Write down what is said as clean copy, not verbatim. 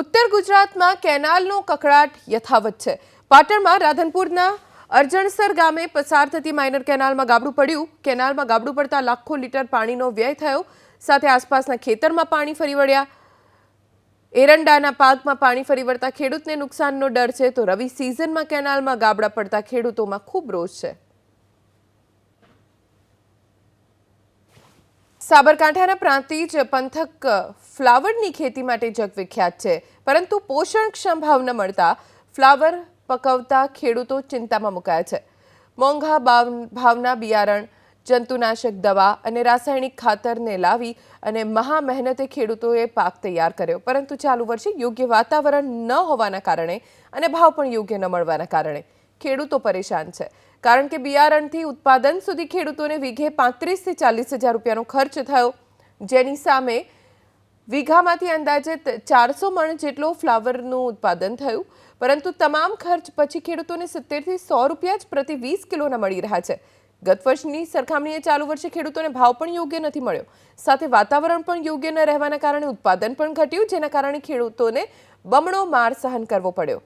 ઉત્તર ગુજરાતમાં કેનાલનો કકળાટ યથાવત છે। પાટણમાં રાધનપુરના અરજણસર ગામે પસાર થતી માઇનર કેનાલમાં ગાબડું પડ્યું। કેનાલમાં ગાબડું પડતા લાખો લીટર પાણીનો વ્યય થયો, સાથે આસપાસના ખેતરમાં પાણી ફરી વળ્યા। એરંડાના પાકમાં પાણી ફરી વળતા ખેડૂતને નુકસાનનો ડર છે, તો રવિ સિઝનમાં કેનાલમાં ગાબડા પડતા ખેડૂતોમાં ખૂબ રોષ છે। સાબરકાંઠાના પ્રાંતિજ પંથક ફ્લાવરની ખેતી માટે જગવિખ્યાત છે, પરંતુ પોષણક્ષમ ભાવ ન મળતા ફ્લાવર પકવતા ખેડૂતો ચિંતામાં મુકાયા છે। મોંઘા ભાવના બિયારણ, જંતુનાશક દવા અને રાસાયણિક ખાતરને લાવી અને મહા મહેનતે ખેડૂતોએ પાક તૈયાર કર્યો, પરંતુ ચાલુ વર્ષે યોગ્ય વાતાવરણ ન હોવાના કારણે અને ભાવ પણ યોગ્ય ન મળવાના કારણે ખેડૂતો પરેશાન છે। કારણ કે બિયારણથી ઉત્પાદન સુધી ખેડૂતોને વીઘે 35 થી 40 હજાર રૂપિયાનો ખર્ચ થયો, જેની સામે વીઘામાંથી અંદાજે 400 મણ જેટલો ફ્લાવરનું ઉત્પાદન થયું, પરંતુ તમામ ખર્ચ પછી ખેડૂતોને 70 થી 100 રૂપિયા જ પ્રતિ 20 કિલોના મળી રહ્યા છે। ગત વર્ષની સરખામણીએ ચાલુ વર્ષે ખેડૂતોને ભાવ પણ યોગ્ય નથી મળ્યો, સાથે વાતાવરણ પણ યોગ્ય ન રહેવાના કારણે ઉત્પાદન પણ ઘટ્યું, જેના કારણે ખેડૂતોને બમણો માર સહન કરવો પડ્યો।